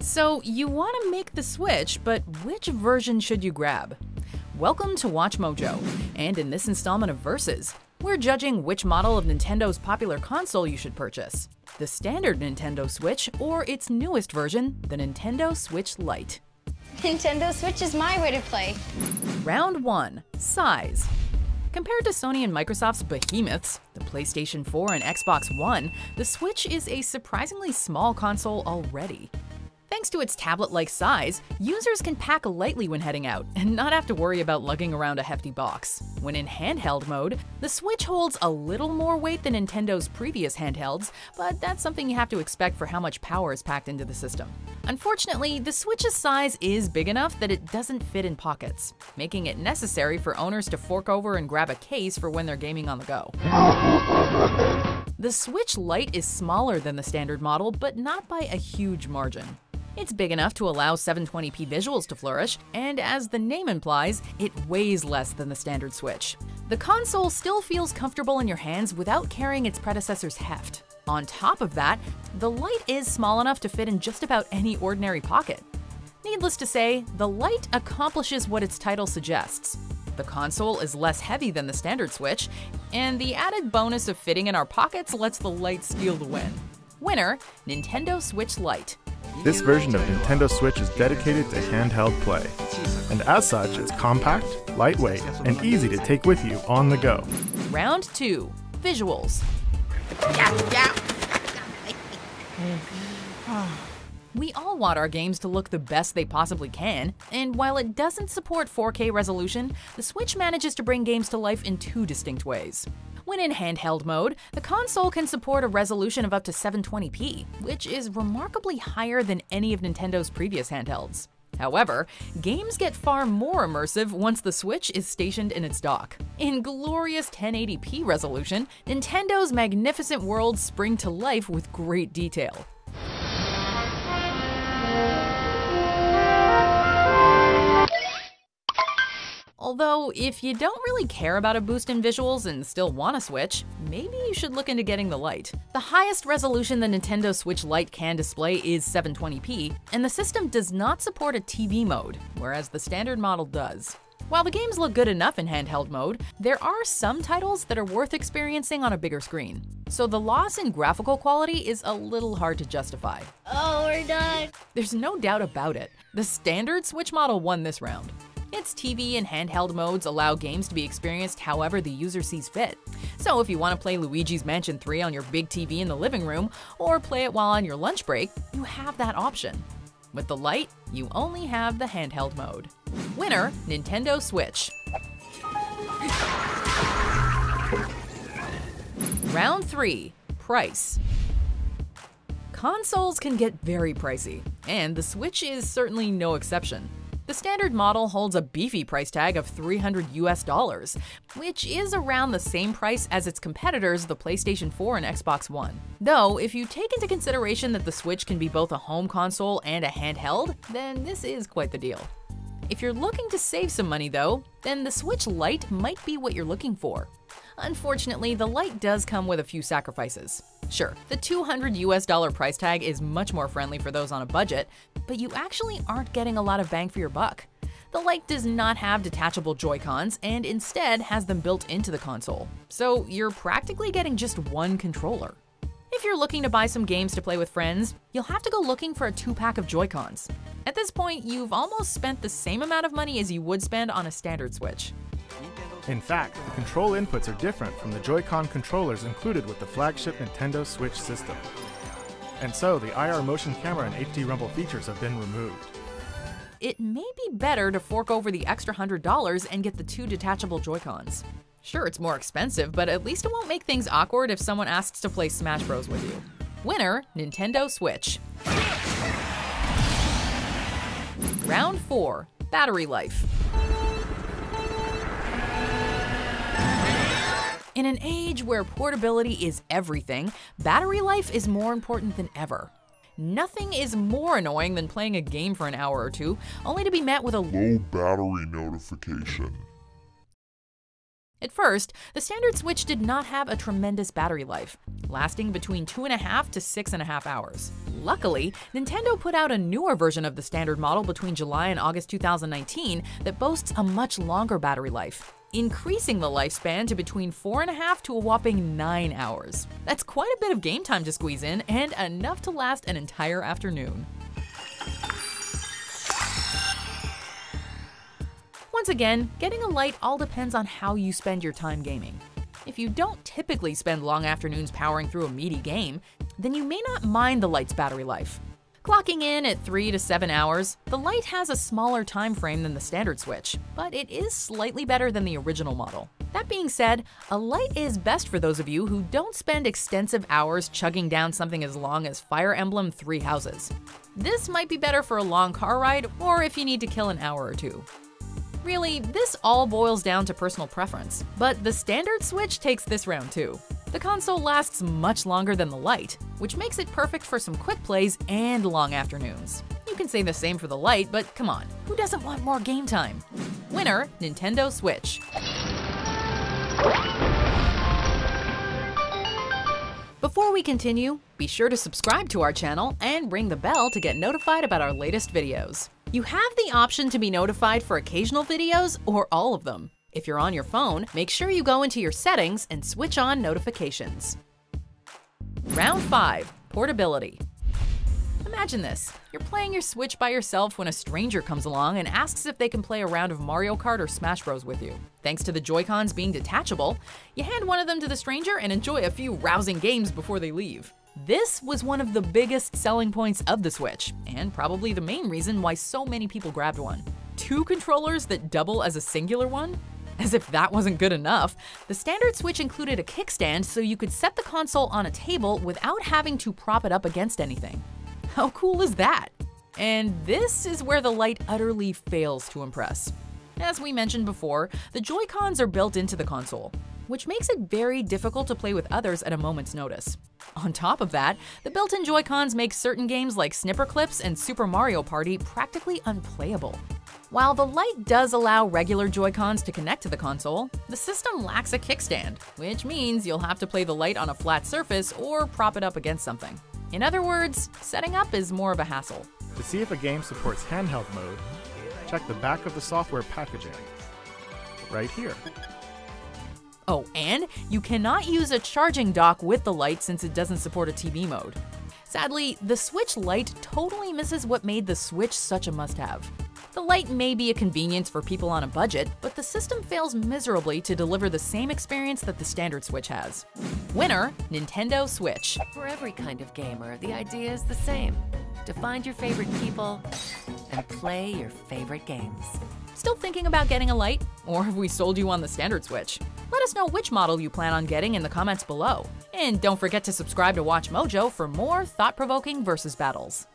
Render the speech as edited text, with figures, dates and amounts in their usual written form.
So you want to make the switch, but which version should you grab? Welcome to WatchMojo, and in this installment of Versus, we're judging which model of Nintendo's popular console you should purchase. The standard Nintendo Switch or its newest version, the Nintendo Switch Lite. Nintendo Switch is my way to play. Round 1. Size. Compared to Sony and Microsoft's behemoths, the PlayStation 4 and Xbox One, the Switch is a surprisingly small console already. Thanks to its tablet-like size, users can pack lightly when heading out and not have to worry about lugging around a hefty box. When in handheld mode, the Switch holds a little more weight than Nintendo's previous handhelds, but that's something you have to expect for how much power is packed into the system. Unfortunately, the Switch's size is big enough that it doesn't fit in pockets, making it necessary for owners to fork over and grab a case for when they're gaming on the go. The Switch Lite is smaller than the standard model, but not by a huge margin. It's big enough to allow 720p visuals to flourish, and as the name implies, it weighs less than the standard Switch. The console still feels comfortable in your hands without carrying its predecessor's heft. On top of that, the Lite is small enough to fit in just about any ordinary pocket. Needless to say, the Lite accomplishes what its title suggests. The console is less heavy than the standard Switch, and the added bonus of fitting in our pockets lets the Lite steal the win. Winner, Nintendo Switch Lite. This version of Nintendo Switch is dedicated to handheld play, and as such, it's compact, lightweight, and easy to take with you on the go. Round 2. Visuals. We all want our games to look the best they possibly can, and while it doesn't support 4K resolution, the Switch manages to bring games to life in two distinct ways. When in handheld mode, the console can support a resolution of up to 720p, which is remarkably higher than any of Nintendo's previous handhelds. However, games get far more immersive once the Switch is stationed in its dock. In glorious 1080p resolution, Nintendo's magnificent worlds spring to life with great detail. Although, if you don't really care about a boost in visuals and still want a Switch, maybe you should look into getting the Lite. The highest resolution the Nintendo Switch Lite can display is 720p, and the system does not support a TV mode, whereas the standard model does. While the games look good enough in handheld mode, there are some titles that are worth experiencing on a bigger screen. So the loss in graphical quality is a little hard to justify. Oh, we're done. There's no doubt about it. The standard Switch model won this round. Its TV and handheld modes allow games to be experienced however the user sees fit. So if you want to play Luigi's Mansion 3 on your big TV in the living room, or play it while on your lunch break, you have that option. With the Lite, you only have the handheld mode. Winner, Nintendo Switch. Round 3. Price. Consoles can get very pricey, and the Switch is certainly no exception. The standard model holds a beefy price tag of $300 US, which is around the same price as its competitors, the PlayStation 4 and Xbox One. Though, if you take into consideration that the Switch can be both a home console and a handheld, then this is quite the deal. If you're looking to save some money though, then the Switch Lite might be what you're looking for. Unfortunately, the Lite does come with a few sacrifices. Sure, the $200 US price tag is much more friendly for those on a budget, but you actually aren't getting a lot of bang for your buck. The Lite does not have detachable Joy-Cons and instead has them built into the console, so you're practically getting just one controller. If you're looking to buy some games to play with friends, you'll have to go looking for a 2-pack of Joy-Cons. At this point, you've almost spent the same amount of money as you would spend on a standard Switch. In fact, the control inputs are different from the Joy-Con controllers included with the flagship Nintendo Switch system. And so, the IR motion camera and HD rumble features have been removed. It may be better to fork over the extra $100 and get the 2 detachable Joy-Cons. Sure, it's more expensive, but at least it won't make things awkward if someone asks to play Smash Bros. With you. Winner, Nintendo Switch. Round 4. Battery life. In an age where portability is everything, battery life is more important than ever. Nothing is more annoying than playing a game for an hour or two, only to be met with a low battery notification. At first, the standard Switch did not have a tremendous battery life, lasting between 2.5 to 6.5 hours. Luckily, Nintendo put out a newer version of the standard model between July and August 2019 that boasts a much longer battery life, increasing the lifespan to between 4.5 to a whopping 9 hours. That's quite a bit of game time to squeeze in, and enough to last an entire afternoon. Once again, getting a Lite all depends on how you spend your time gaming. If you don't typically spend long afternoons powering through a meaty game, then you may not mind the Lite's battery life. Clocking in at 3 to 7 hours, the Lite has a smaller time frame than the standard Switch, but it is slightly better than the original model. That being said, a Lite is best for those of you who don't spend extensive hours chugging down something as long as Fire Emblem Three Houses. This might be better for a long car ride or if you need to kill an hour or two. Really, this all boils down to personal preference, but the standard Switch takes this round too. The console lasts much longer than the Lite, which makes it perfect for some quick plays and long afternoons. You can say the same for the Lite, but come on, who doesn't want more game time? Winner, Nintendo Switch. Before we continue, be sure to subscribe to our channel and ring the bell to get notified about our latest videos. You have the option to be notified for occasional videos or all of them. If you're on your phone, make sure you go into your settings and switch on notifications. Round 5, Portability. Imagine this. You're playing your Switch by yourself when a stranger comes along and asks if they can play a round of Mario Kart or Smash Bros with you. Thanks to the Joy-Cons being detachable, you hand one of them to the stranger and enjoy a few rousing games before they leave. This was one of the biggest selling points of the Switch, and probably the main reason why so many people grabbed one. 2 controllers that double as a singular one? As if that wasn't good enough, the standard Switch included a kickstand so you could set the console on a table without having to prop it up against anything. How cool is that? And this is where the Lite utterly fails to impress. As we mentioned before, the Joy-Cons are built into the console, which makes it very difficult to play with others at a moment's notice. On top of that, the built-in Joy-Cons make certain games like Snipper Clips and Super Mario Party practically unplayable. While the Lite does allow regular Joy-Cons to connect to the console, the system lacks a kickstand, which means you'll have to play the Lite on a flat surface or prop it up against something. In other words, setting up is more of a hassle. To see if a game supports handheld mode, check the back of the software packaging, right here. Oh, and you cannot use a charging dock with the Lite since it doesn't support a TV mode. Sadly, the Switch Lite totally misses what made the Switch such a must-have. The Lite may be a convenience for people on a budget, but the system fails miserably to deliver the same experience that the standard Switch has. Winner, Nintendo Switch. For every kind of gamer, the idea is the same. To find your favorite people and play your favorite games. Still thinking about getting a Lite? Or have we sold you on the standard Switch? Let us know which model you plan on getting in the comments below. And don't forget to subscribe to WatchMojo for more thought-provoking versus battles.